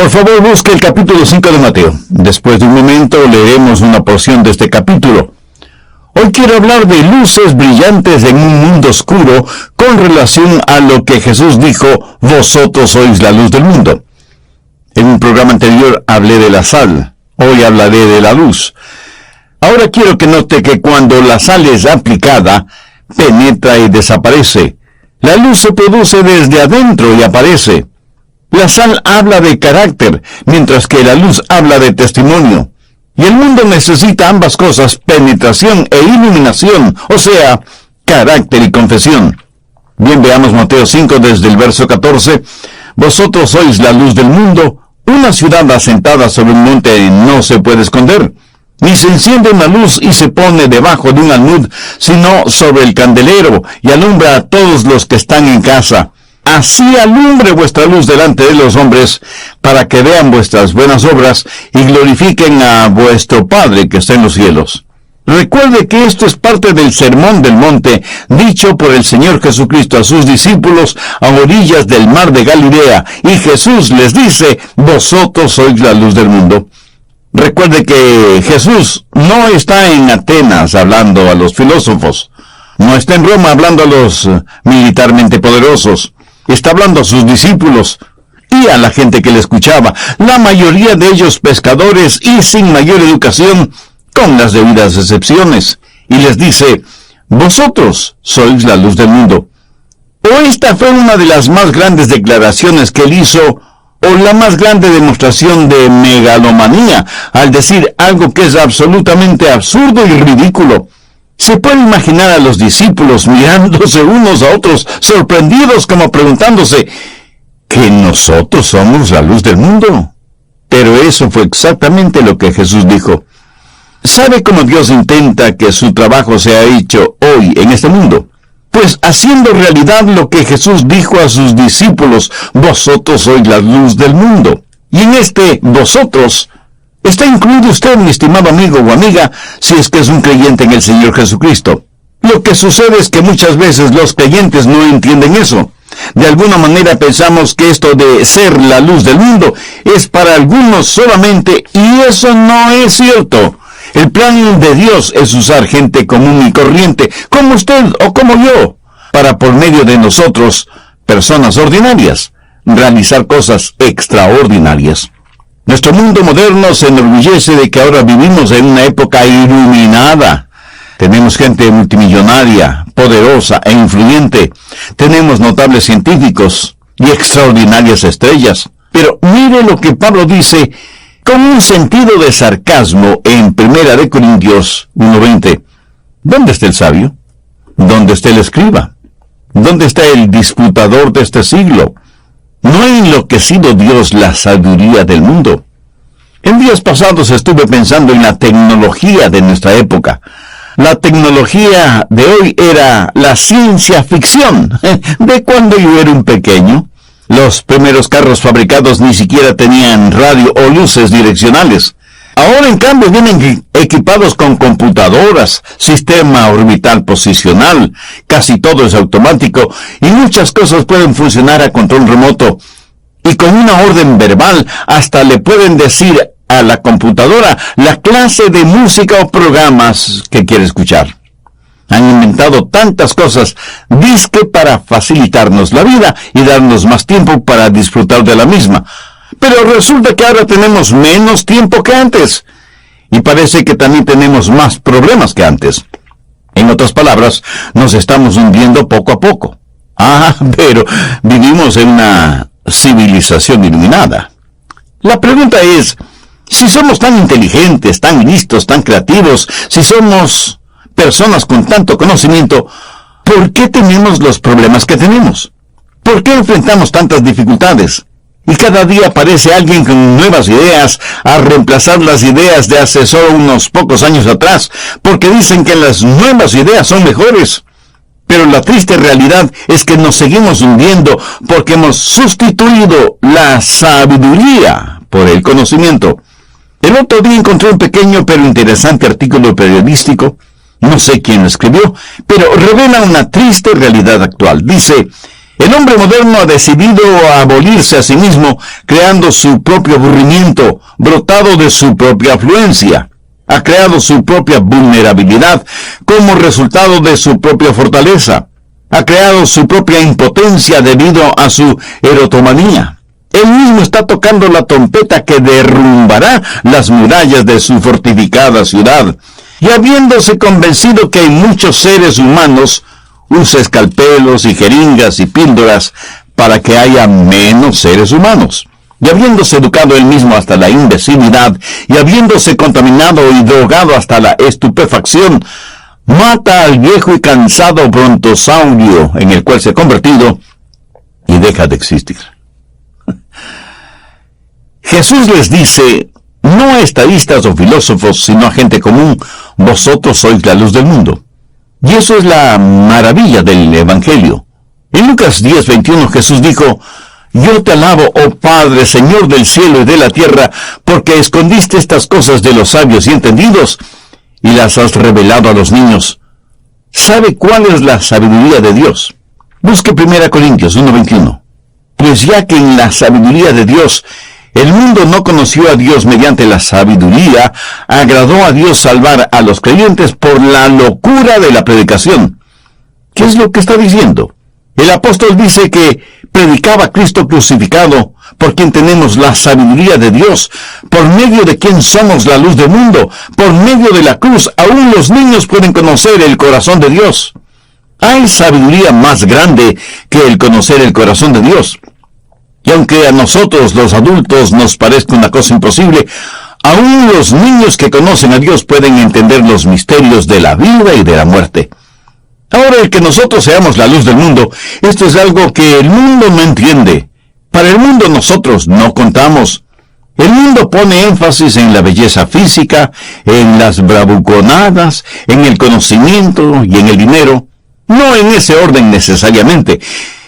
Por favor, busque el capítulo 5 de Mateo. Después de un momento leeremos una porción de este capítulo. Hoy quiero hablar de luces brillantes en un mundo oscuro con relación a lo que Jesús dijo, vosotros sois la luz del mundo. En un programa anterior hablé de la sal, hoy hablaré de la luz. Ahora quiero que note que cuando la sal es aplicada, penetra y desaparece. La luz se produce desde adentro y aparece. La sal habla de carácter, mientras que la luz habla de testimonio. Y el mundo necesita ambas cosas, penetración e iluminación, o sea, carácter y confesión. Bien, veamos Mateo 5 desde el verso 14. Vosotros sois la luz del mundo. Una ciudad asentada sobre un monte no se puede esconder. Ni se enciende una luz y se pone debajo de un almud, sino sobre el candelero, y alumbra a todos los que están en casa. Así alumbre vuestra luz delante de los hombres, para que vean vuestras buenas obras y glorifiquen a vuestro Padre que está en los cielos. Recuerde que esto es parte del Sermón del Monte, dicho por el Señor Jesucristo a sus discípulos a orillas del mar de Galilea, y Jesús les dice, vosotros sois la luz del mundo. Recuerde que Jesús no está en Atenas hablando a los filósofos, no está en Roma hablando a los militarmente poderosos. Está hablando a sus discípulos y a la gente que le escuchaba, la mayoría de ellos pescadores y sin mayor educación, con las debidas excepciones. Y les dice, vosotros sois la luz del mundo. O esta fue una de las más grandes declaraciones que él hizo, o la más grande demostración de megalomanía, al decir algo que es absolutamente absurdo y ridículo. Se puede imaginar a los discípulos mirándose unos a otros, sorprendidos como preguntándose, ¿que nosotros somos la luz del mundo? Pero eso fue exactamente lo que Jesús dijo. ¿Sabe cómo Dios intenta que su trabajo sea hecho hoy en este mundo? Pues haciendo realidad lo que Jesús dijo a sus discípulos, vosotros sois la luz del mundo. Y en este vosotros está incluido usted, mi estimado amigo o amiga, si es que es un creyente en el Señor Jesucristo. Lo que sucede es que muchas veces los creyentes no entienden eso. De alguna manera pensamos que esto de ser la luz del mundo es para algunos solamente, y eso no es cierto. El plan de Dios es usar gente común y corriente, como usted o como yo, para por medio de nosotros, personas ordinarias, realizar cosas extraordinarias. Nuestro mundo moderno se enorgullece de que ahora vivimos en una época iluminada. Tenemos gente multimillonaria, poderosa e influyente. Tenemos notables científicos y extraordinarias estrellas. Pero mire lo que Pablo dice con un sentido de sarcasmo en 1 Corintios 1:20. ¿Dónde está el sabio? ¿Dónde está el escriba? ¿Dónde está el disputador de este siglo? ¿No ha enloquecido Dios la sabiduría del mundo? En días pasados estuve pensando en la tecnología de nuestra época. La tecnología de hoy era la ciencia ficción de cuando yo era un pequeño. Los primeros carros fabricados ni siquiera tenían radio o luces direccionales. Ahora, en cambio, vienen equipados con computadoras, sistema orbital posicional, casi todo es automático, y muchas cosas pueden funcionar a control remoto. Y con una orden verbal, hasta le pueden decir a la computadora la clase de música o programas que quiere escuchar. Han inventado tantas cosas, dizque para facilitarnos la vida y darnos más tiempo para disfrutar de la misma. Pero resulta que ahora tenemos menos tiempo que antes. Y parece que también tenemos más problemas que antes. En otras palabras, nos estamos hundiendo poco a poco. Pero vivimos en una civilización iluminada. La pregunta es, si somos tan inteligentes, tan listos, tan creativos, si somos personas con tanto conocimiento, ¿por qué tenemos los problemas que tenemos? ¿Por qué enfrentamos tantas dificultades? Y cada día aparece alguien con nuevas ideas a reemplazar las ideas de hace solo unos pocos años atrás, porque dicen que las nuevas ideas son mejores. Pero la triste realidad es que nos seguimos hundiendo porque hemos sustituido la sabiduría por el conocimiento. El otro día encontré un pequeño pero interesante artículo periodístico, no sé quién lo escribió, pero revela una triste realidad actual. Dice, El hombre moderno ha decidido abolirse a sí mismo, creando su propio aburrimiento, brotado de su propia afluencia. Ha creado su propia vulnerabilidad como resultado de su propia fortaleza. Ha creado su propia impotencia debido a su erotomanía. Él mismo está tocando la trompeta que derrumbará las murallas de su fortificada ciudad. Y habiéndose convencido que hay muchos seres humanos, usa escalpelos y jeringas y píldoras para que haya menos seres humanos. Y habiéndose educado él mismo hasta la imbecilidad, y habiéndose contaminado y drogado hasta la estupefacción, mata al viejo y cansado brontosaurio en el cual se ha convertido y deja de existir. Jesús les dice, no a estadistas o filósofos, sino a gente común, vosotros sois la luz del mundo. Y eso es la maravilla del Evangelio. En Lucas 10:21 Jesús dijo, yo te alabo, oh Padre, Señor del cielo y de la tierra, porque escondiste estas cosas de los sabios y entendidos, y las has revelado a los niños. ¿Sabe cuál es la sabiduría de Dios? Busque 1 Corintios 1:21. Pues ya que en la sabiduría de Dios, el mundo no conoció a Dios mediante la sabiduría, agradó a Dios salvar a los creyentes por la locura de la predicación. ¿Qué es lo que está diciendo? El apóstol dice que predicaba a Cristo crucificado, por quien tenemos la sabiduría de Dios, por medio de quien somos la luz del mundo, por medio de la cruz, aún los niños pueden conocer el corazón de Dios. ¿Hay sabiduría más grande que el conocer el corazón de Dios? Y aunque a nosotros los adultos nos parezca una cosa imposible, aún los niños que conocen a Dios pueden entender los misterios de la vida y de la muerte. Ahora, el que nosotros seamos la luz del mundo, esto es algo que el mundo no entiende. Para el mundo nosotros no contamos. El mundo pone énfasis en la belleza física, en las bravuconadas, en el conocimiento y en el dinero. No en ese orden necesariamente.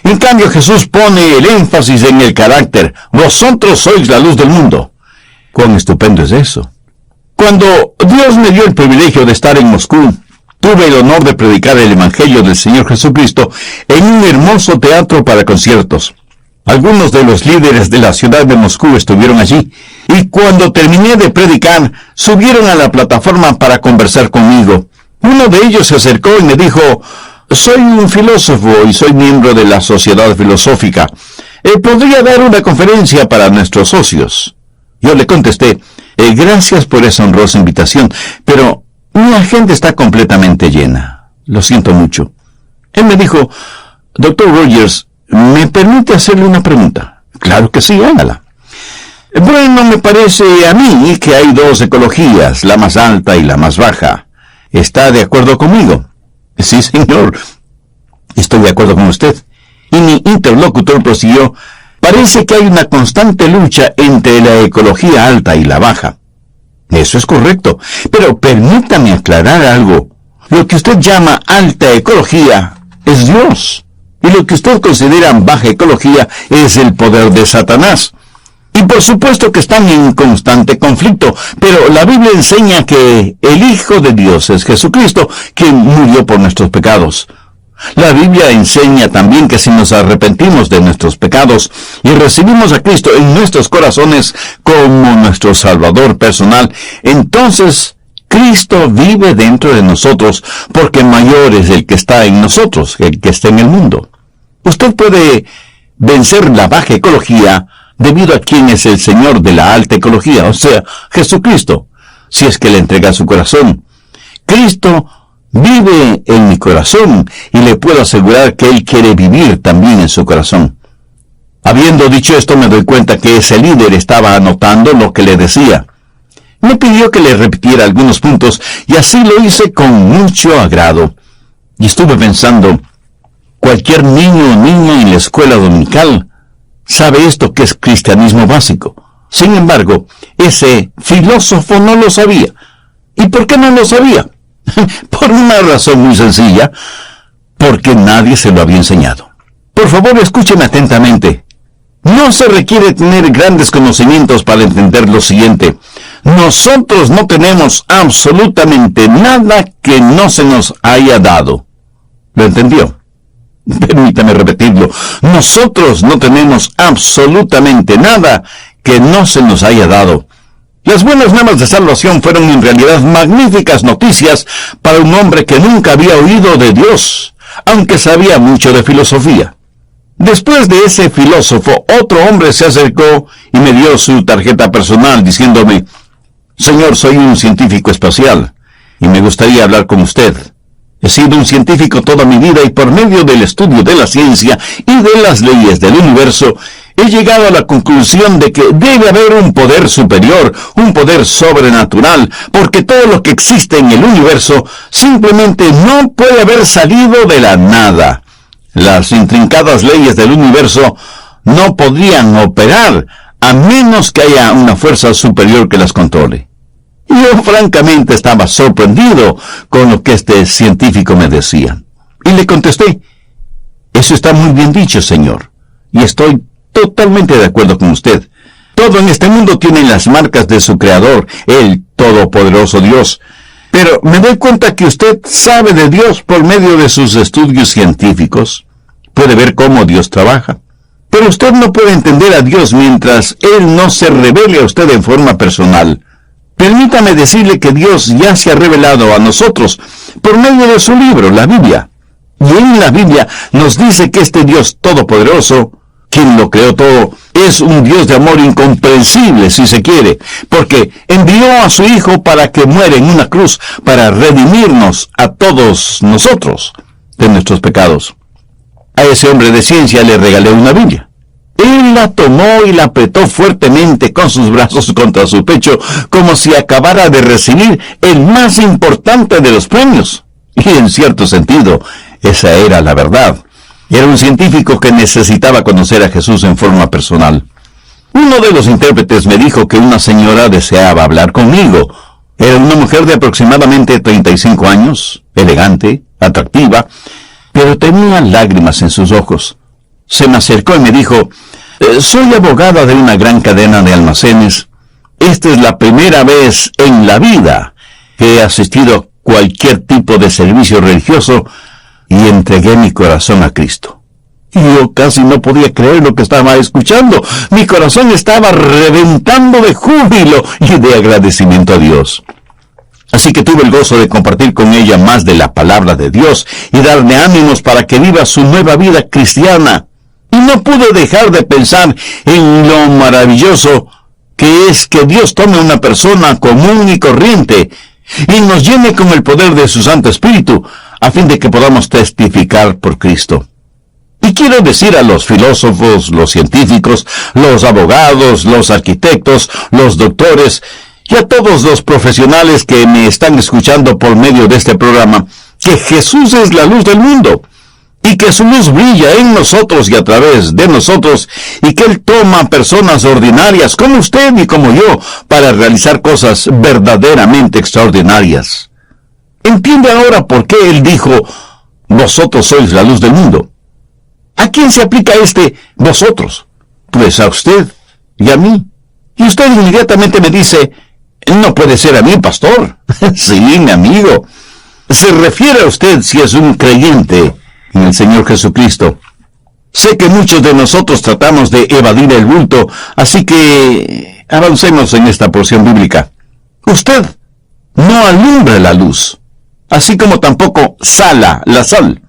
En cambio, Jesús pone el énfasis en el carácter. Vosotros sois la luz del mundo. ¡Cuán estupendo es eso! Cuando Dios me dio el privilegio de estar en Moscú, tuve el honor de predicar el Evangelio del Señor Jesucristo en un hermoso teatro para conciertos. Algunos de los líderes de la ciudad de Moscú estuvieron allí, y cuando terminé de predicar, subieron a la plataforma para conversar conmigo. Uno de ellos se acercó y me dijo, soy un filósofo y soy miembro de la Sociedad Filosófica. ¿Podría dar una conferencia para nuestros socios? Yo le contesté, gracias por esa honrosa invitación, pero mi agenda está completamente llena. Lo siento mucho. Él me dijo, Dr. Rogers, ¿me permite hacerle una pregunta? Claro que sí, hágala. Bueno, me parece a mí que hay dos ecologías, la más alta y la más baja. ¿Está de acuerdo conmigo? Sí, señor. Estoy de acuerdo con usted. Y mi interlocutor prosiguió, parece que hay una constante lucha entre la ecología alta y la baja. Eso es correcto, pero permítame aclarar algo. Lo que usted llama alta ecología es Dios, y lo que usted considera baja ecología es el poder de Satanás. Y por supuesto que están en constante conflicto, pero la Biblia enseña que el Hijo de Dios es Jesucristo, quien murió por nuestros pecados. La Biblia enseña también que si nos arrepentimos de nuestros pecados y recibimos a Cristo en nuestros corazones como nuestro Salvador personal, entonces Cristo vive dentro de nosotros, porque mayor es el que está en nosotros que el que está en el mundo. Usted puede vencer la baja ecología debido a quien es el Señor de la alta ecología, o sea, Jesucristo, si es que le entrega su corazón. Cristo vive en mi corazón y le puedo asegurar que Él quiere vivir también en su corazón. Habiendo dicho esto, me doy cuenta que ese líder estaba anotando lo que le decía. Me pidió que le repitiera algunos puntos y así lo hice con mucho agrado. Y estuve pensando, cualquier niño o niña en la escuela dominical sabe esto que es cristianismo básico. Sin embargo, ese filósofo no lo sabía. ¿Y por qué no lo sabía? Por una razón muy sencilla, porque nadie se lo había enseñado. Por favor, escúcheme atentamente. No se requiere tener grandes conocimientos para entender lo siguiente. Nosotros no tenemos absolutamente nada que no se nos haya dado. ¿Lo entendió? Permítame repetirlo. Nosotros no tenemos absolutamente nada que no se nos haya dado. Las buenas nuevas de salvación fueron en realidad magníficas noticias para un hombre que nunca había oído de Dios, aunque sabía mucho de filosofía. Después de ese filósofo, otro hombre se acercó y me dio su tarjeta personal diciéndome: «Señor, soy un científico espacial y me gustaría hablar con usted. He sido un científico toda mi vida y por medio del estudio de la ciencia y de las leyes del universo, he llegado a la conclusión de que debe haber un poder superior, un poder sobrenatural, porque todo lo que existe en el universo simplemente no puede haber salido de la nada. Las intrincadas leyes del universo no podrían operar a menos que haya una fuerza superior que las controle». Yo francamente estaba sorprendido con lo que este científico me decía. Y le contesté: «Eso está muy bien dicho, señor, y estoy totalmente de acuerdo con usted. Todo en este mundo tiene las marcas de su creador, el todopoderoso Dios. Pero me doy cuenta que usted sabe de Dios por medio de sus estudios científicos. Puede ver cómo Dios trabaja. Pero usted no puede entender a Dios mientras Él no se revele a usted en forma personal. Permítame decirle que Dios ya se ha revelado a nosotros por medio de su libro, la Biblia. Y en la Biblia nos dice que este Dios todopoderoso, quien lo creó todo, es un Dios de amor incomprensible, si se quiere, porque envió a su Hijo para que muera en una cruz para redimirnos a todos nosotros de nuestros pecados. A ese hombre de ciencia le regalé una Biblia. Él la tomó y la apretó fuertemente con sus brazos contra su pecho, como si acabara de recibir el más importante de los premios. Y en cierto sentido, esa era la verdad. Era un científico que necesitaba conocer a Jesús en forma personal. Uno de los intérpretes me dijo que una señora deseaba hablar conmigo. Era una mujer de aproximadamente 35 años, elegante, atractiva, pero tenía lágrimas en sus ojos. Se me acercó y me dijo: «Soy abogada de una gran cadena de almacenes. Esta es la primera vez en la vida que he asistido a cualquier tipo de servicio religioso y entregué mi corazón a Cristo». Y yo casi no podía creer lo que estaba escuchando. Mi corazón estaba reventando de júbilo y de agradecimiento a Dios. Así que tuve el gozo de compartir con ella más de la palabra de Dios y darle ánimos para que viva su nueva vida cristiana. Y no pude dejar de pensar en lo maravilloso que es que Dios tome una persona común y corriente y nos llene con el poder de su Santo Espíritu, a fin de que podamos testificar por Cristo. Y quiero decir a los filósofos, los científicos, los abogados, los arquitectos, los doctores y a todos los profesionales que me están escuchando por medio de este programa, que Jesús es la luz del mundo, y que su luz brilla en nosotros y a través de nosotros, y que Él toma personas ordinarias como usted y como yo para realizar cosas verdaderamente extraordinarias. ¿Entiende ahora por qué Él dijo: «Vosotros sois la luz del mundo»? ¿A quién se aplica vosotros? Pues a usted y a mí. Y usted inmediatamente me dice: «No puede ser a mí, pastor». Sí, mi amigo. Se refiere a usted si es un creyente en el Señor Jesucristo. Sé que muchos de nosotros tratamos de evadir el bulto, así que avancemos en esta porción bíblica. Usted no alumbra la luz, así como tampoco sala la sal.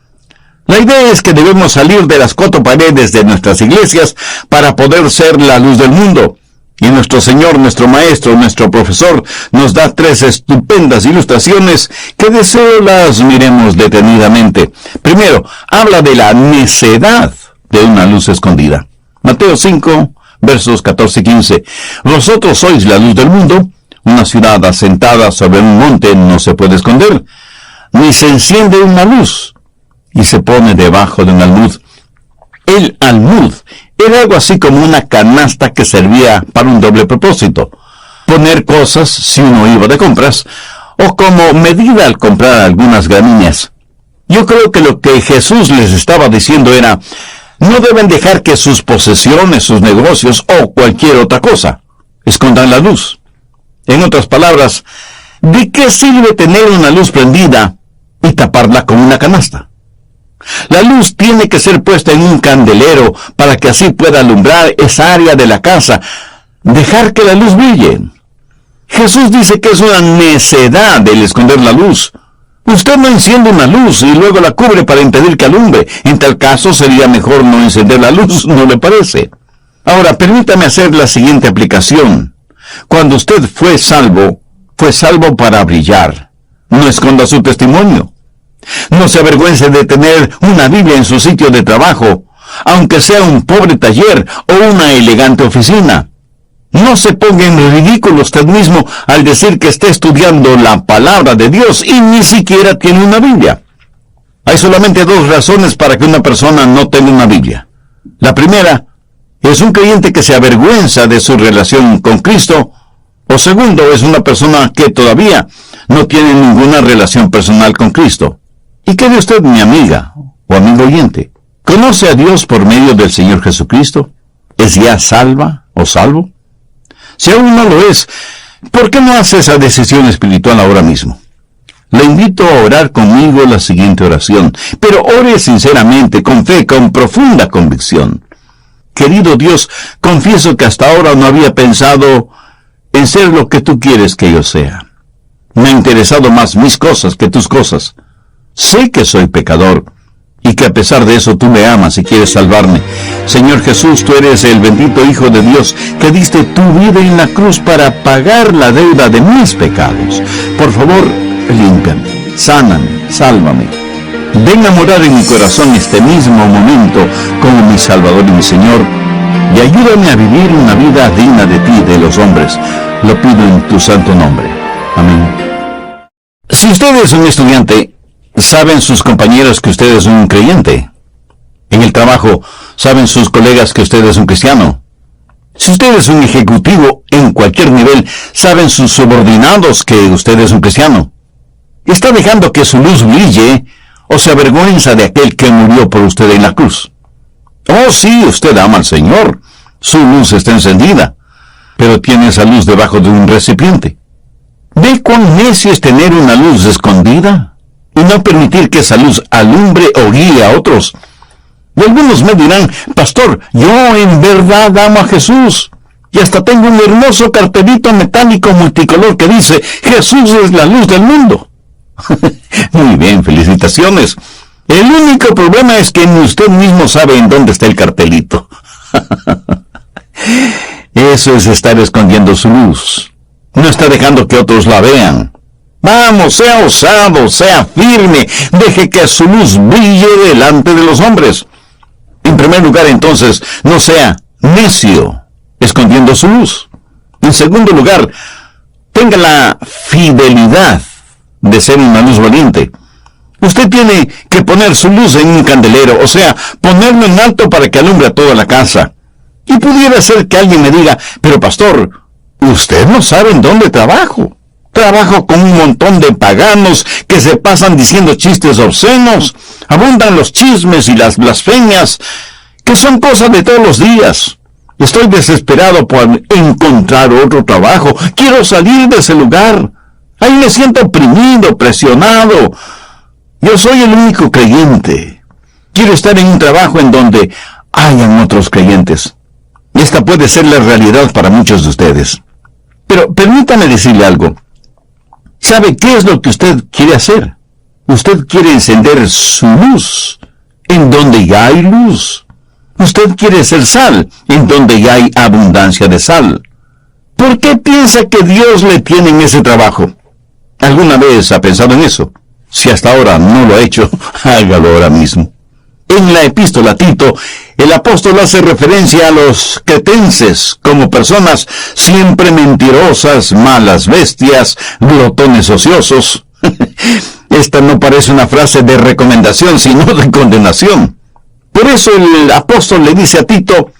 La idea es que debemos salir de las cuatro paredes de nuestras iglesias para poder ser la luz del mundo. Y nuestro Señor, nuestro Maestro, nuestro Profesor, nos da 3 estupendas ilustraciones que deseo las miremos detenidamente. Primero, habla de la necedad de una luz escondida. Mateo 5, versos 14 y 15. «Vosotros sois la luz del mundo. Una ciudad asentada sobre un monte no se puede esconder, ni se enciende una luz y se pone debajo de un almud». El almud era algo así como una canasta que servía para un doble propósito: poner cosas si uno iba de compras, o como medida al comprar algunas gramíneas. Yo creo que lo que Jesús les estaba diciendo era: no deben dejar que sus posesiones, sus negocios o cualquier otra cosa escondan la luz. En otras palabras, ¿de qué sirve tener una luz prendida y taparla con una canasta? La luz tiene que ser puesta en un candelero para que así pueda alumbrar esa área de la casa. Dejar que la luz brille. Jesús dice que es una necedad el esconder la luz. Usted no enciende una luz y luego la cubre para impedir que alumbre. En tal caso sería mejor no encender la luz, ¿no le parece? Ahora, permítame hacer la siguiente aplicación. Cuando usted fue salvo para brillar. No esconda su testimonio. No se avergüence de tener una Biblia en su sitio de trabajo, aunque sea un pobre taller o una elegante oficina. No se ponga en ridículo usted mismo al decir que está estudiando la palabra de Dios y ni siquiera tiene una Biblia. Hay solamente dos razones para que una persona no tenga una Biblia. La primera es un creyente que se avergüenza de su relación con Cristo, o segundo, es una persona que todavía no tiene ninguna relación personal con Cristo. ¿Y qué de usted, mi amiga o amigo oyente? ¿Conoce a Dios por medio del Señor Jesucristo? ¿Es ya salva o salvo? Si aún no lo es, ¿por qué no hace esa decisión espiritual ahora mismo? Le invito a orar conmigo la siguiente oración, pero ore sinceramente, con fe, con profunda convicción. Querido Dios, confieso que hasta ahora no había pensado en ser lo que tú quieres que yo sea. Me ha interesado más mis cosas que tus cosas. Sé que soy pecador y que a pesar de eso tú me amas y quieres salvarme. Señor Jesús, tú eres el bendito Hijo de Dios que diste tu vida en la cruz para pagar la deuda de mis pecados. Por favor, límpiame, sáname, sálvame. Ven a morar en mi corazón este mismo momento como mi Salvador y mi Señor, y ayúdame a vivir una vida digna de ti y de los hombres. Lo pido en tu santo nombre. Amén. Si usted es un estudiante, ¿saben sus compañeros que usted es un creyente? En el trabajo, ¿saben sus colegas que usted es un cristiano? Si usted es un ejecutivo en cualquier nivel, ¿saben sus subordinados que usted es un cristiano? ¿Está dejando que su luz brille o se avergüenza de aquel que murió por usted en la cruz? Oh, sí, usted ama al Señor. Su luz está encendida, pero tiene esa luz debajo de un recipiente. ¿Ve cuán necio es tener una luz escondida y no permitir que esa luz alumbre o guíe a otros? Y algunos me dirán, pastor, yo en verdad amo a Jesús. Y hasta tengo un hermoso cartelito metálico multicolor que dice, Jesús es la luz del mundo. Muy bien, felicitaciones. El único problema es que ni usted mismo sabe en dónde está el cartelito. Eso es estar escondiendo su luz. No está dejando que otros la vean. Vamos, sea osado, sea firme, deje que su luz brille delante de los hombres. En primer lugar, entonces, no sea necio, escondiendo su luz. En segundo lugar, tenga la fidelidad de ser una luz valiente. Usted tiene que poner su luz en un candelero, o sea, ponerlo en alto para que alumbre a toda la casa. Y pudiera ser que alguien me diga, pero pastor, usted no sabe en dónde trabajo. Trabajo con un montón de paganos que se pasan diciendo chistes obscenos. Abundan los chismes y las blasfemias, que son cosas de todos los días. Estoy desesperado por encontrar otro trabajo. Quiero salir de ese lugar. Ahí me siento oprimido, presionado. Yo soy el único creyente. Quiero estar en un trabajo en donde hayan otros creyentes. Esta puede ser la realidad para muchos de ustedes. Pero permítame decirle algo. ¿Sabe qué es lo que usted quiere hacer? Usted quiere encender su luz en donde ya hay luz. Usted quiere ser sal en donde ya hay abundancia de sal. ¿Por qué piensa que Dios le tiene en ese trabajo? ¿Alguna vez ha pensado en eso? Si hasta ahora no lo ha hecho, hágalo ahora mismo. En la epístola a Tito, el apóstol hace referencia a los cretenses como personas siempre mentirosas, malas bestias, glotones ociosos. Esta no parece una frase de recomendación, sino de condenación. Por eso el apóstol le dice a Tito,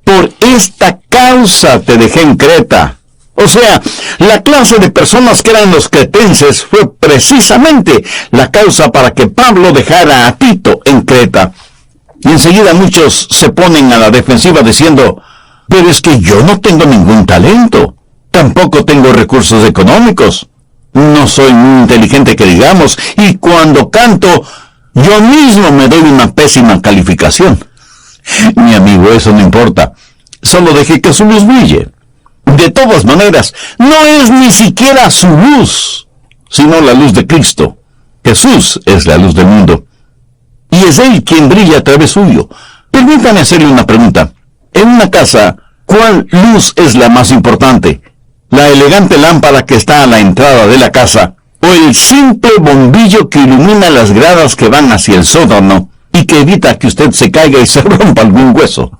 por esta causa te dejé en Creta. O sea, la clase de personas que eran los cretenses fue precisamente la causa para que Pablo dejara a Tito en Creta. Y enseguida muchos se ponen a la defensiva diciendo, pero es que yo no tengo ningún talento, tampoco tengo recursos económicos, no soy muy inteligente que digamos, y cuando canto, Yo mismo me doy una pésima calificación. Mi amigo, eso no importa. Solo deje que su luz brille. De todas maneras, no es ni siquiera su luz, sino la luz de Cristo. Jesús es la luz del mundo. Y es Él quien brilla a través suyo. Permítame hacerle una pregunta. En una casa, ¿cuál luz es la más importante? ¿La elegante lámpara que está a la entrada de la casa? ¿O el simple bombillo que ilumina las gradas que van hacia el sótano y que evita que usted se caiga y se rompa algún hueso?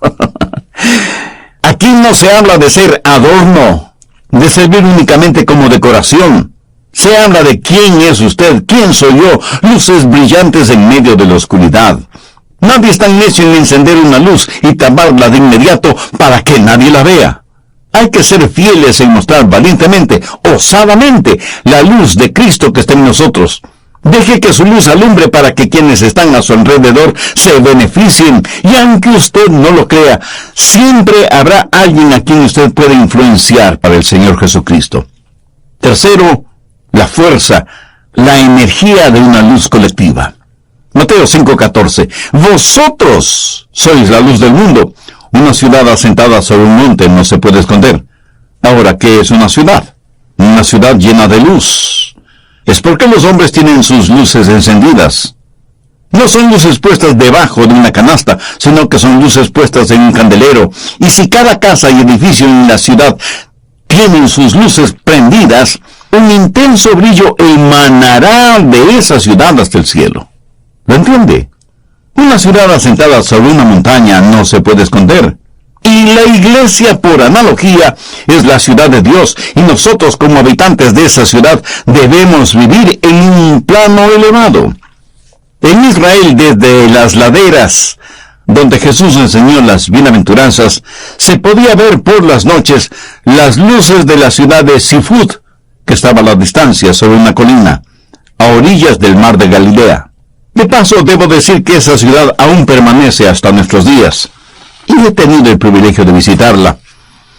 Aquí no se habla de ser adorno, de servir únicamente como decoración. Se habla de quién es usted, quién soy yo, luces brillantes en medio de la oscuridad. Nadie es tan necio en encender una luz y taparla de inmediato para que nadie la vea. Hay que ser fieles en mostrar valientemente, osadamente, la luz de Cristo que está en nosotros. Deje que su luz alumbre para que quienes están a su alrededor se beneficien. Y aunque usted no lo crea, siempre habrá alguien a quien usted puede influenciar para el Señor Jesucristo. Tercero, la fuerza, la energía de una luz colectiva. Mateo 5:14. Vosotros sois la luz del mundo. Una ciudad asentada sobre un monte no se puede esconder. Ahora, ¿qué es una ciudad? Una ciudad llena de luz. Es porque los hombres tienen sus luces encendidas. No son luces puestas debajo de una canasta, sino que son luces puestas en un candelero. Y si cada casa y edificio en la ciudad tienen sus luces prendidas, un intenso brillo emanará de esa ciudad hasta el cielo. ¿Lo entiende? Una ciudad asentada sobre una montaña no se puede esconder. Y la iglesia, por analogía, es la ciudad de Dios, y nosotros como habitantes de esa ciudad debemos vivir en un plano elevado. En Israel, desde las laderas donde Jesús enseñó las bienaventuranzas, se podía ver por las noches las luces de la ciudad de Sifut, que estaba a la distancia sobre una colina, a orillas del mar de Galilea. De paso, debo decir que esa ciudad aún permanece hasta nuestros días, y he tenido el privilegio de visitarla.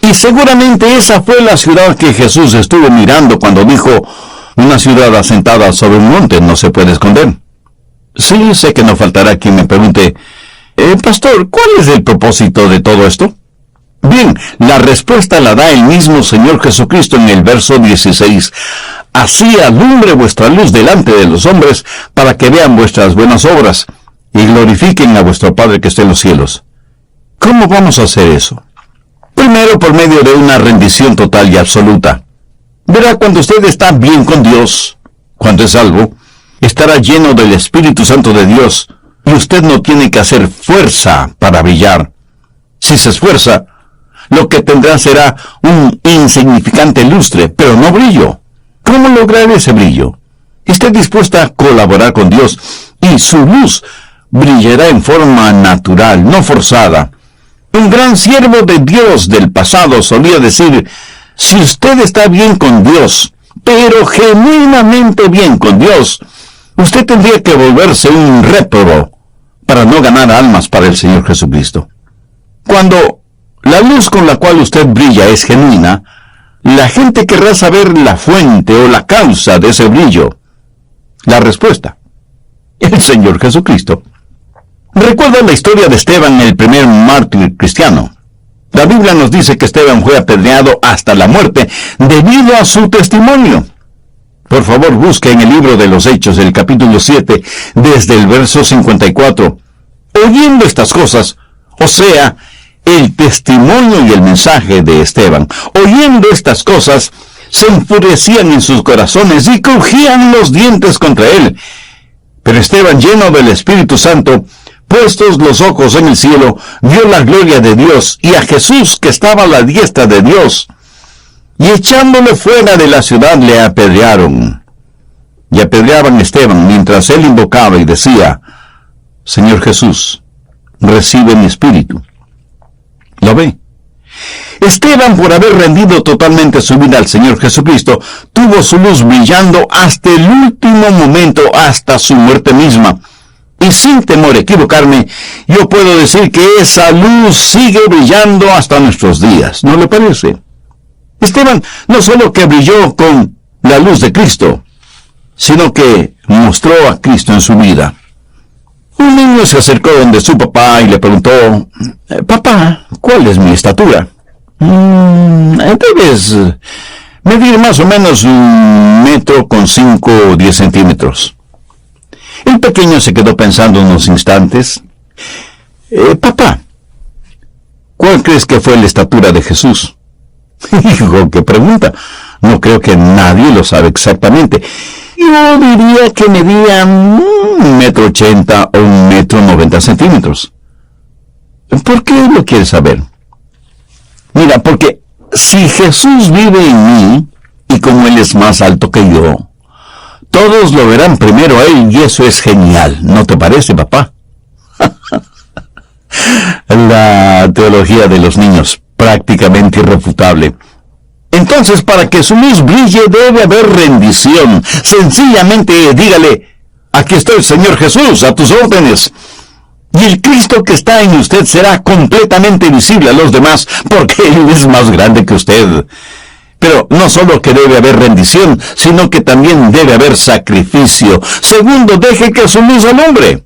Y seguramente esa fue la ciudad que Jesús estuvo mirando cuando dijo, una ciudad asentada sobre un monte no se puede esconder. Sí, sé que no faltará quien me pregunte, pastor, ¿cuál es el propósito de todo esto? Bien, la respuesta la da el mismo Señor Jesucristo en el verso 16. Así alumbre vuestra luz delante de los hombres, para que vean vuestras buenas obras, y glorifiquen a vuestro Padre que está en los cielos. ¿Cómo vamos a hacer eso? Primero, por medio de una rendición total y absoluta. Verá, cuando usted está bien con Dios, cuando es salvo, estará lleno del Espíritu Santo de Dios, y usted no tiene que hacer fuerza para brillar. Si se esfuerza, lo que tendrá será un insignificante lustre, pero no brillo. ¿Cómo lograr ese brillo? Esté dispuesta a colaborar con Dios, y su luz brillará en forma natural, no forzada. Un gran siervo de Dios del pasado solía decir, si usted está bien con Dios, pero genuinamente bien con Dios, usted tendría que volverse un réprobo para no ganar almas para el Señor Jesucristo. Cuando la luz con la cual usted brilla es genuina, la gente querrá saber la fuente o la causa de ese brillo. La respuesta: el Señor Jesucristo. ¿Recuerdan la historia de Esteban, el primer mártir cristiano? La Biblia nos dice que Esteban fue apedreado hasta la muerte debido a su testimonio. Por favor, busque en el libro de los Hechos, el capítulo 7, desde el verso 54. Oyendo estas cosas, o sea, el testimonio y el mensaje de Esteban, oyendo estas cosas, se enfurecían en sus corazones y crujían los dientes contra él. Pero Esteban, lleno del Espíritu Santo, puestos los ojos en el cielo, vio la gloria de Dios y a Jesús que estaba a la diestra de Dios. Y echándole fuera de la ciudad le apedrearon. Y apedreaban a Esteban mientras él invocaba y decía, Señor Jesús, recibe mi espíritu. ¿Lo ve? Esteban, por haber rendido totalmente su vida al Señor Jesucristo, tuvo su luz brillando hasta el último momento, hasta su muerte misma. Y sin temor a equivocarme, yo puedo decir que esa luz sigue brillando hasta nuestros días. ¿No le parece? Esteban no solo que brilló con la luz de Cristo, sino que mostró a Cristo en su vida. Un niño se acercó donde su papá y le preguntó: «Papá, ¿cuál es mi estatura?» «Debes medir más o menos 1,5 o 10 centímetros». El pequeño se quedó pensando unos instantes. «Papá, ¿cuál crees que fue la estatura de Jesús?» «Hijo, qué pregunta. No creo que nadie lo sabe exactamente. Yo diría que medía 1,80 m o 1,90 m». «¿Por qué lo quieres saber?» «Mira, porque si Jesús vive en mí, y como Él es más alto que yo, todos lo verán primero a Él, y eso es genial. ¿No te parece, papá?» La teología de los niños, prácticamente irrefutable. Entonces, para que su luz brille, debe haber rendición. Sencillamente dígale: «Aquí estoy, Señor Jesús, a tus órdenes». Y el Cristo que está en usted será completamente visible a los demás, porque Él es más grande que usted. Pero no solo que debe haber rendición, sino que también debe haber sacrificio. Segundo, deje que su luz alumbre.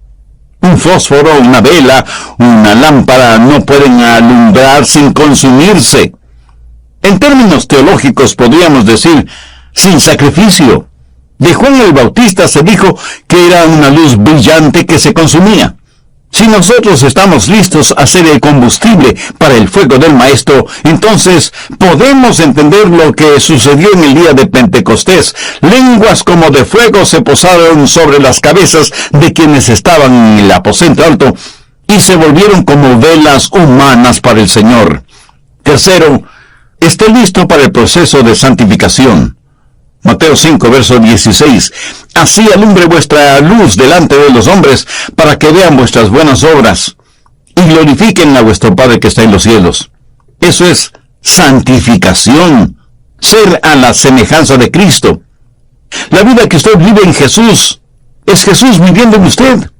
Un fósforo, una vela, una lámpara no pueden alumbrar sin consumirse. En términos teológicos podríamos decir, sin sacrificio. De Juan el Bautista se dijo que era una luz brillante que se consumía. Si nosotros estamos listos a ser el combustible para el fuego del Maestro, entonces podemos entender lo que sucedió en el día de Pentecostés. Lenguas como de fuego se posaron sobre las cabezas de quienes estaban en el aposento alto y se volvieron como velas humanas para el Señor. Tercero, esté listo para el proceso de santificación. Mateo 5, verso 16. «Así alumbre vuestra luz delante de los hombres, para que vean vuestras buenas obras, y glorifiquen a vuestro Padre que está en los cielos». Eso es santificación, ser a la semejanza de Cristo. La vida que usted vive en Jesús, es Jesús viviendo en usted,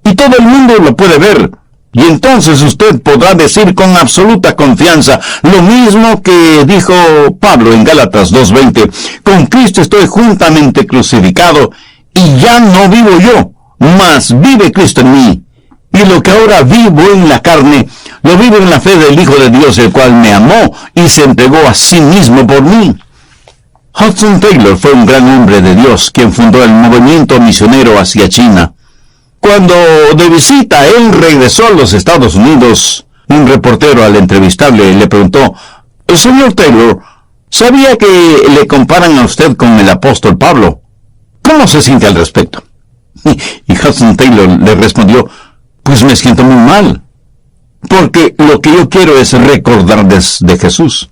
y todo el mundo lo puede ver. Y entonces usted podrá decir con absoluta confianza lo mismo que dijo Pablo en Gálatas 2:20: «Con Cristo estoy juntamente crucificado, y ya no vivo yo, mas vive Cristo en mí. Y lo que ahora vivo en la carne, lo vivo en la fe del Hijo de Dios, el cual me amó y se entregó a sí mismo por mí». Hudson Taylor fue un gran hombre de Dios, quien fundó el movimiento misionero hacia China. Cuando de visita él regresó a los Estados Unidos, un reportero al entrevistarle le preguntó: «Señor Taylor, ¿sabía que le comparan a usted con el apóstol Pablo? ¿Cómo se siente al respecto?». Y Hudson Taylor le respondió: «Pues me siento muy mal, porque lo que yo quiero es recordarles de Jesús.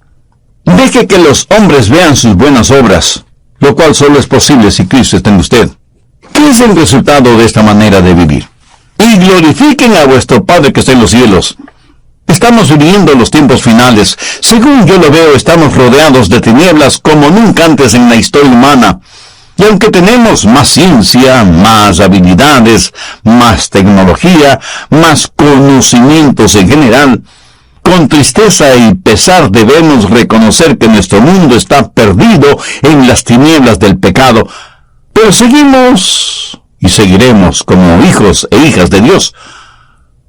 Deje que los hombres vean sus buenas obras, lo cual solo es posible si Cristo está en usted». ¿Qué es el resultado de esta manera de vivir? «Y glorifiquen a vuestro Padre que está en los cielos». Estamos viviendo los tiempos finales. Según yo lo veo, estamos rodeados de tinieblas como nunca antes en la historia humana. Y aunque tenemos más ciencia, más habilidades, más tecnología, más conocimientos en general, con tristeza y pesar debemos reconocer que nuestro mundo está perdido en las tinieblas del pecado. Pero seguimos y seguiremos como hijos e hijas de Dios,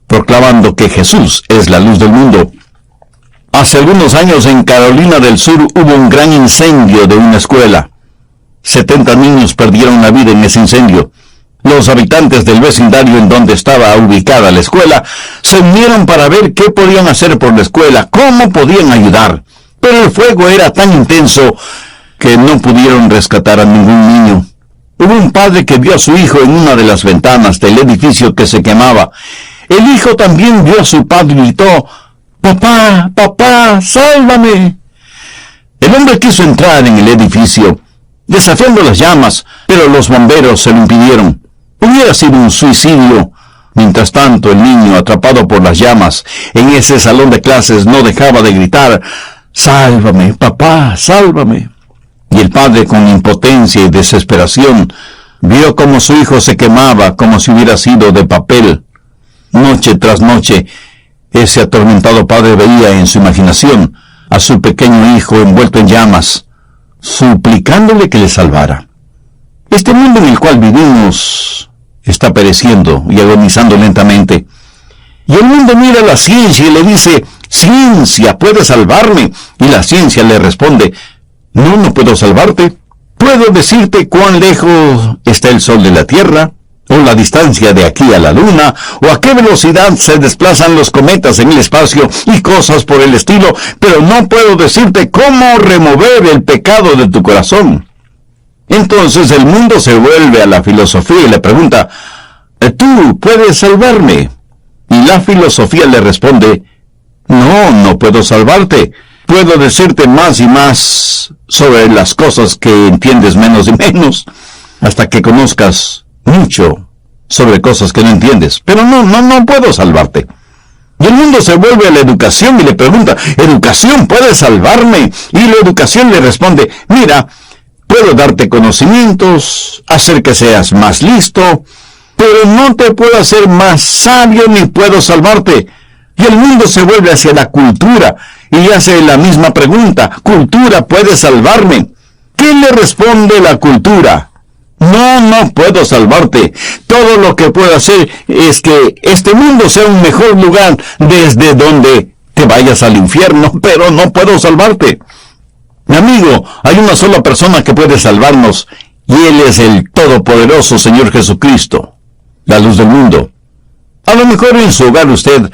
proclamando que Jesús es la luz del mundo. Hace algunos años en Carolina del Sur hubo un gran incendio de una escuela. 70 niños perdieron la vida en ese incendio. Los habitantes del vecindario en donde estaba ubicada la escuela se unieron para ver qué podían hacer por la escuela, cómo podían ayudar. Pero el fuego era tan intenso que no pudieron rescatar a ningún niño. Hubo un padre que vio a su hijo en una de las ventanas del edificio que se quemaba. El hijo también vio a su padre y gritó: «Papá, papá, sálvame». El hombre quiso entrar en el edificio, desafiando las llamas, pero los bomberos se lo impidieron. Hubiera sido un suicidio. Mientras tanto, el niño, atrapado por las llamas, en ese salón de clases no dejaba de gritar: «Sálvame, papá, sálvame». Y el padre, con impotencia y desesperación, vio cómo su hijo se quemaba como si hubiera sido de papel. Noche tras noche, ese atormentado padre veía en su imaginación a su pequeño hijo envuelto en llamas, suplicándole que le salvara. Este mundo en el cual vivimos está pereciendo y agonizando lentamente. Y el mundo mira a la ciencia y le dice, ciencia, ¿puede salvarme? Y la ciencia le responde, no puedo salvarte. Puedo decirte cuán lejos está el Sol de la Tierra, o la distancia de aquí a la Luna, o a qué velocidad se desplazan los cometas en el espacio y cosas por el estilo, pero no puedo decirte cómo remover el pecado de tu corazón. Entonces el mundo se vuelve a la filosofía y le pregunta, ¿tú puedes salvarme? Y la filosofía le responde, no puedo salvarte. Puedo decirte más y más sobre las cosas que entiendes menos y menos, hasta que conozcas mucho sobre cosas que no entiendes. Pero no puedo salvarte. Y el mundo se vuelve a la educación y le pregunta, ¿educación puede salvarme? Y la educación le responde, mira, puedo darte conocimientos, hacer que seas más listo, pero no te puedo hacer más sabio ni puedo salvarte. Y el mundo se vuelve hacia la cultura y hace la misma pregunta, ¿cultura puede salvarme? ¿Qué le responde la cultura? No puedo salvarte. Todo lo que puedo hacer es que este mundo sea un mejor lugar desde donde te vayas al infierno, pero no puedo salvarte. Mi amigo, hay una sola persona que puede salvarnos, y Él es el todopoderoso Señor Jesucristo, la luz del mundo. A lo mejor en su hogar usted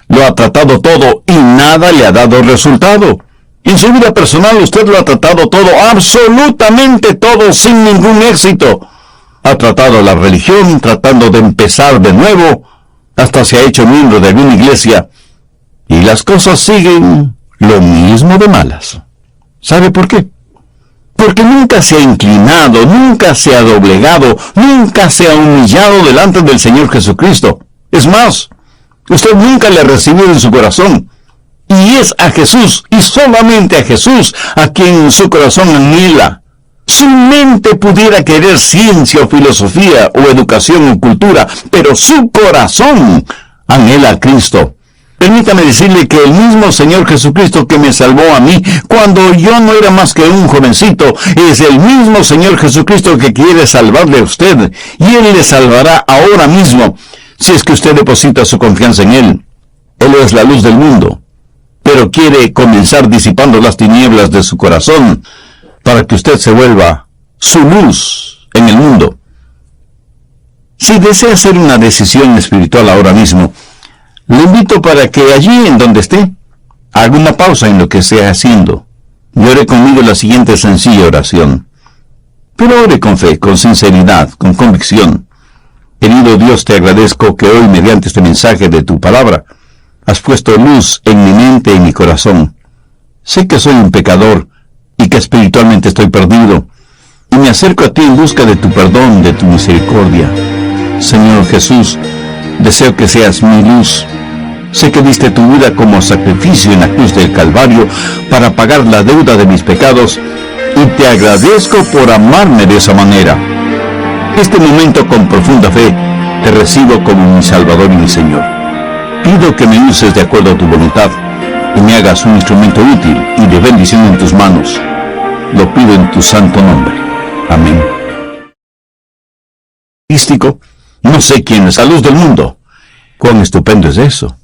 lo ha tratado todo y nada le ha dado resultado. En su vida personal usted lo ha tratado todo, absolutamente todo, sin ningún éxito. Ha tratado la religión, tratando de empezar de nuevo, hasta se ha hecho miembro de alguna iglesia, y las cosas siguen lo mismo de malas. ¿Sabe por qué? Porque nunca se ha inclinado, nunca se ha doblegado, nunca se ha humillado delante del Señor Jesucristo. Es más, usted nunca le ha recibido en su corazón. Y es a Jesús, y solamente a Jesús, a quien su corazón anhela. Su mente pudiera querer ciencia o filosofía o educación o cultura, pero su corazón anhela a Cristo. Permítame decirle que el mismo Señor Jesucristo que me salvó a mí cuando yo no era más que un jovencito, es el mismo Señor Jesucristo que quiere salvarle a usted, y Él le salvará ahora mismo, si es que usted deposita su confianza en Él. Él es la luz del mundo, pero quiere comenzar disipando las tinieblas de su corazón para que usted se vuelva su luz en el mundo. Si desea hacer una decisión espiritual ahora mismo, le invito para que allí en donde esté, haga una pausa en lo que esté haciendo y ore conmigo la siguiente sencilla oración. Pero ore con fe, con sinceridad, con convicción. Querido Dios, te agradezco que hoy, mediante este mensaje de tu palabra, has puesto luz en mi mente y en mi corazón. Sé que soy un pecador y que espiritualmente estoy perdido, y me acerco a ti en busca de tu perdón, de tu misericordia. Señor Jesús, deseo que seas mi luz. Sé que diste tu vida como sacrificio en la cruz del Calvario para pagar la deuda de mis pecados, y te agradezco por amarme de esa manera. Este momento, con profunda fe, te recibo como mi Salvador y mi Señor. Pido que me uses de acuerdo a tu voluntad y me hagas un instrumento útil y de bendición en tus manos. Lo pido en tu santo nombre. Amén. Místico, no sé quién es la luz del mundo. Cuán estupendo es eso.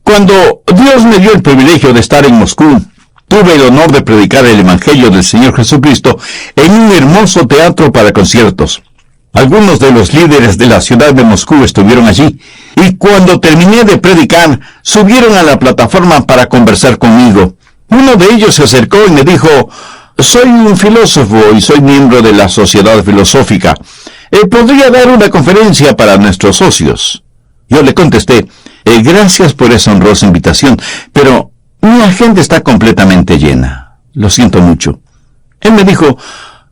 Cuando Dios me dio el privilegio de estar en Moscú, tuve el honor de predicar el Evangelio del Señor Jesucristo en un hermoso teatro para conciertos. Algunos de los líderes de la ciudad de Moscú estuvieron allí, y cuando terminé de predicar, subieron a la plataforma para conversar conmigo. Uno de ellos se acercó y me dijo, soy un filósofo y soy miembro de la Sociedad Filosófica. ¿Podría dar una conferencia para nuestros socios? Yo le contesté, gracias por esa honrosa invitación, pero mi agenda está completamente llena. Lo siento mucho. Él me dijo,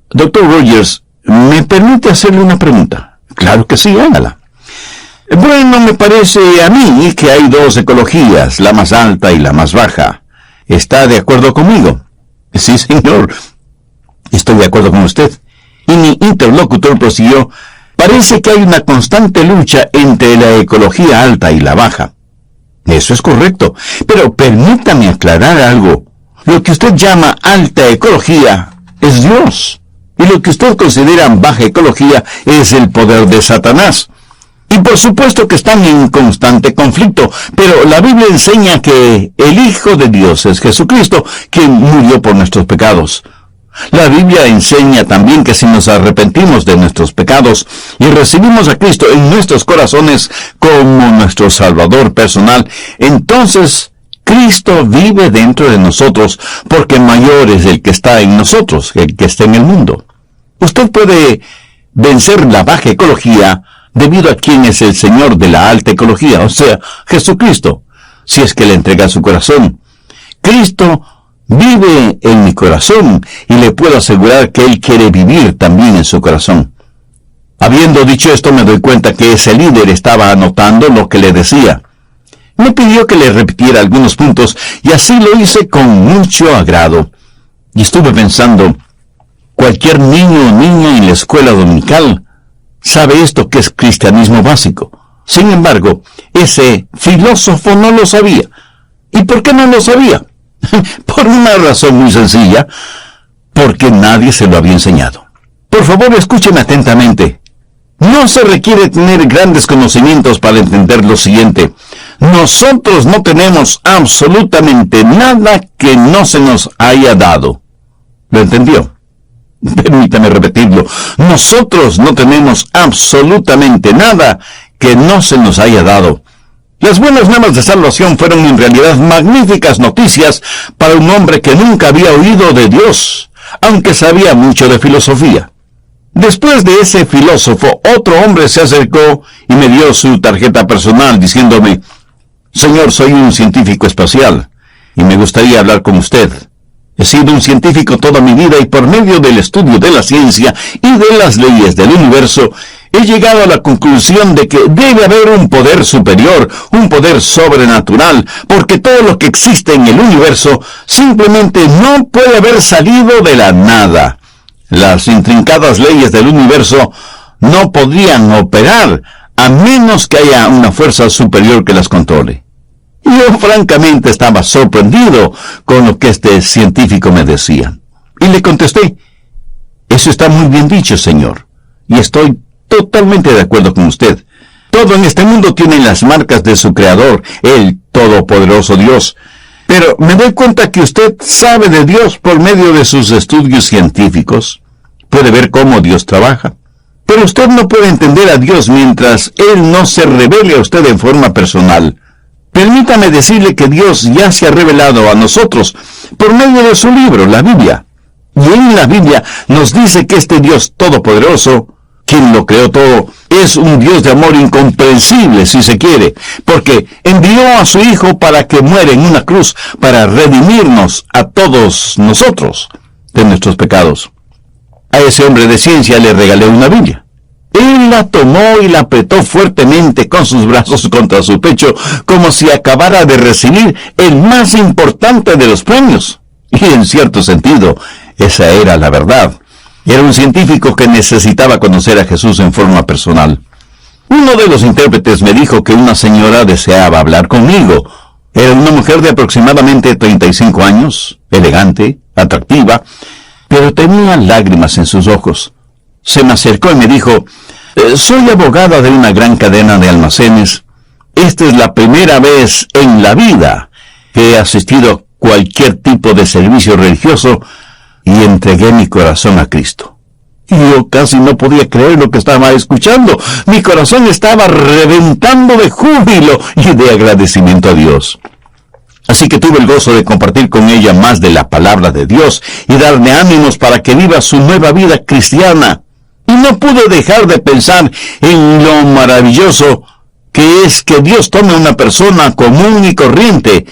Dr. Rogers, ¿me permite hacerle una pregunta? Claro que sí, hágala. Bueno, me parece a mí que hay dos ecologías, la más alta y la más baja. ¿Está de acuerdo conmigo? Sí, señor. Estoy de acuerdo con usted. Y mi interlocutor prosiguió, parece que hay una constante lucha entre la ecología alta y la baja. Eso es correcto, pero permítame aclarar algo. Lo que usted llama alta ecología es Dios, y lo que usted considera baja ecología es el poder de Satanás. Y por supuesto que están en constante conflicto, pero la Biblia enseña que el Hijo de Dios es Jesucristo, quien murió por nuestros pecados. La Biblia enseña también que si nos arrepentimos de nuestros pecados y recibimos a Cristo en nuestros corazones como nuestro Salvador personal, entonces Cristo vive dentro de nosotros, porque mayor es el que está en nosotros que el que está en el mundo. Usted puede vencer la baja ecología debido a quien es el Señor de la alta ecología, o sea, Jesucristo, si es que le entrega su corazón. Cristo vive en mi corazón y le puedo asegurar que Él quiere vivir también en su corazón. Habiendo dicho esto, me doy cuenta que ese líder estaba anotando lo que le decía. Me pidió que le repitiera algunos puntos y así lo hice con mucho agrado. Y estuve pensando, cualquier niño o niña en la escuela dominical sabe esto que es cristianismo básico. Sin embargo, ese filósofo no lo sabía. ¿Y por qué no lo sabía? Por una razón muy sencilla, porque nadie se lo había enseñado. Por favor, escúcheme atentamente. No se requiere tener grandes conocimientos para entender lo siguiente. Nosotros no tenemos absolutamente nada que no se nos haya dado. ¿Lo entendió? Permítame repetirlo. Nosotros no tenemos absolutamente nada que no se nos haya dado. Las buenas nuevas de salvación fueron en realidad magníficas noticias para un hombre que nunca había oído de Dios, aunque sabía mucho de filosofía. Después de ese filósofo, otro hombre se acercó y me dio su tarjeta personal diciéndome, «Señor, soy un científico espacial y me gustaría hablar con usted. He sido un científico toda mi vida y por medio del estudio de la ciencia y de las leyes del universo, he llegado a la conclusión de que debe haber un poder superior, un poder sobrenatural, porque todo lo que existe en el universo simplemente no puede haber salido de la nada. Las intrincadas leyes del universo no podrían operar a menos que haya una fuerza superior que las controle». Yo francamente estaba sorprendido con lo que este científico me decía. Y le contesté, «Eso está muy bien dicho, señor, y estoy totalmente de acuerdo con usted. Todo en este mundo tiene las marcas de su creador, el todopoderoso Dios. Pero me doy cuenta que usted sabe de Dios por medio de sus estudios científicos. Puede ver cómo Dios trabaja. Pero usted no puede entender a Dios mientras Él no se revele a usted en forma personal. Permítame decirle que Dios ya se ha revelado a nosotros por medio de su libro, la Biblia. Y en la Biblia nos dice que este Dios todopoderoso, quien lo creó todo, es un Dios de amor incomprensible, si se quiere, porque envió a su Hijo para que muera en una cruz, para redimirnos a todos nosotros de nuestros pecados. A ese hombre de ciencia le regalé una Biblia. Él la tomó y la apretó fuertemente con sus brazos contra su pecho, como si acabara de recibir el más importante de los premios. Y en cierto sentido, esa era la verdad. Era un científico que necesitaba conocer a Jesús en forma personal. Uno de los intérpretes me dijo que una señora deseaba hablar conmigo. Era una mujer de aproximadamente 35 años, elegante, atractiva, pero tenía lágrimas en sus ojos. Se me acercó y me dijo, «Soy abogada de una gran cadena de almacenes. Esta es la primera vez en la vida que he asistido a cualquier tipo de servicio religioso y entregué mi corazón a Cristo». Y yo casi no podía creer lo que estaba escuchando. Mi corazón estaba reventando de júbilo y de agradecimiento a Dios. Así que tuve el gozo de compartir con ella más de la palabra de Dios y darle ánimos para que viva su nueva vida cristiana. Y no pude dejar de pensar en lo maravilloso que es que Dios tome una persona común y corriente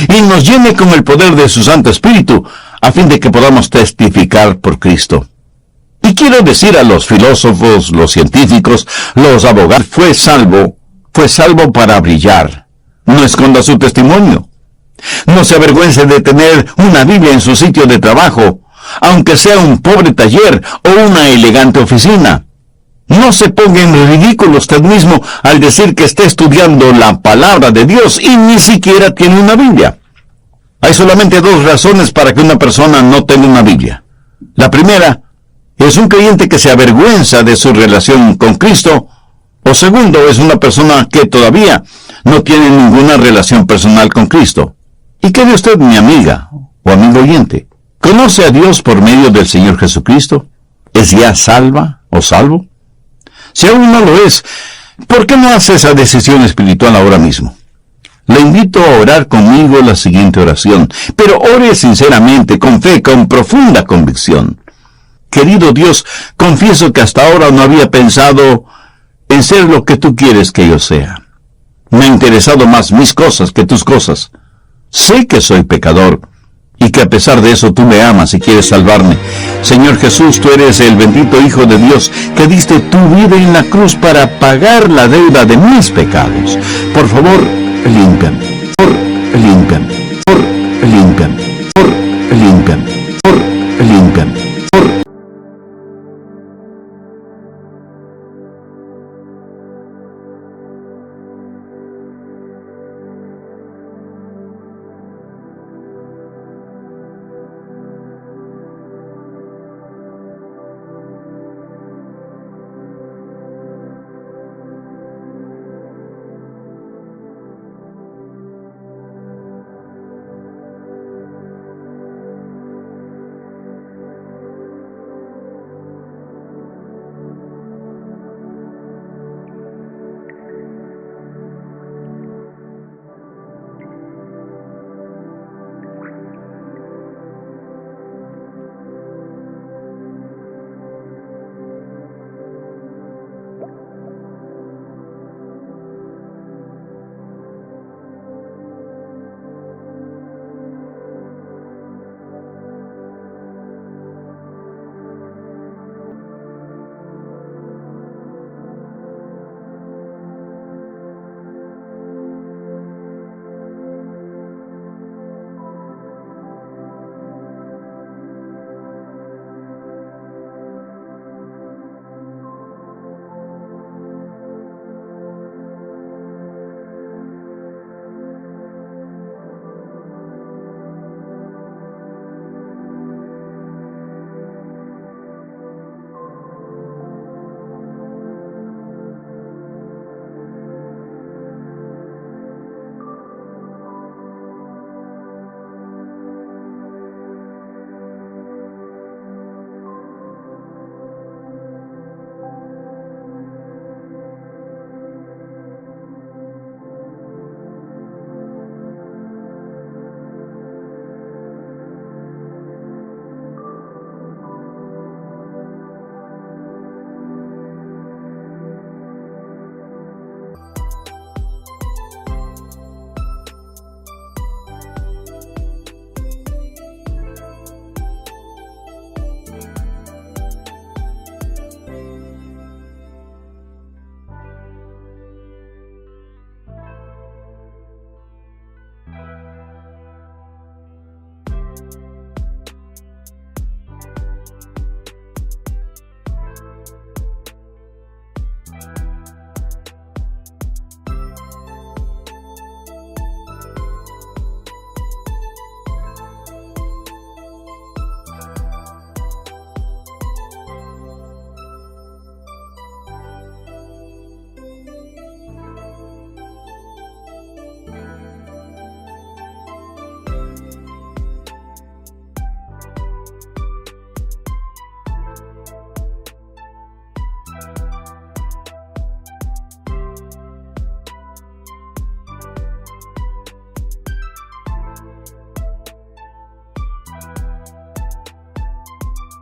y nos llene con el poder de su Santo Espíritu, a fin de que podamos testificar por Cristo. Y quiero decir a los filósofos, los científicos, los abogados, fue salvo para brillar. No esconda su testimonio. No se avergüence de tener una Biblia en su sitio de trabajo, aunque sea un pobre taller o una elegante oficina. No se ponga en ridículo usted mismo al decir que está estudiando la palabra de Dios y ni siquiera tiene una Biblia. Hay solamente dos razones para que una persona no tenga una Biblia. La primera es un creyente que se avergüenza de su relación con Cristo, O segundo, es una persona que todavía no tiene ninguna relación personal con Cristo. ¿Y qué de usted, mi amiga o amigo oyente? ¿Conoce a Dios por medio del Señor Jesucristo? ¿Es ya salva o salvo? Si aún no lo es, ¿por qué no hace esa decisión espiritual ahora mismo? Le invito a orar conmigo la siguiente oración, pero ore sinceramente, con fe, con profunda convicción. Querido Dios, confieso que hasta ahora no había pensado en ser lo que tú quieres que yo sea. Me ha interesado más mis cosas que tus cosas. Sé que soy pecador y que a pesar de eso tú me amas y quieres salvarme. Señor Jesús, tú eres el bendito Hijo de Dios que diste tu vida en la cruz para pagar la deuda de mis pecados. Por favor, límpiame. Límpiame. Límpiame.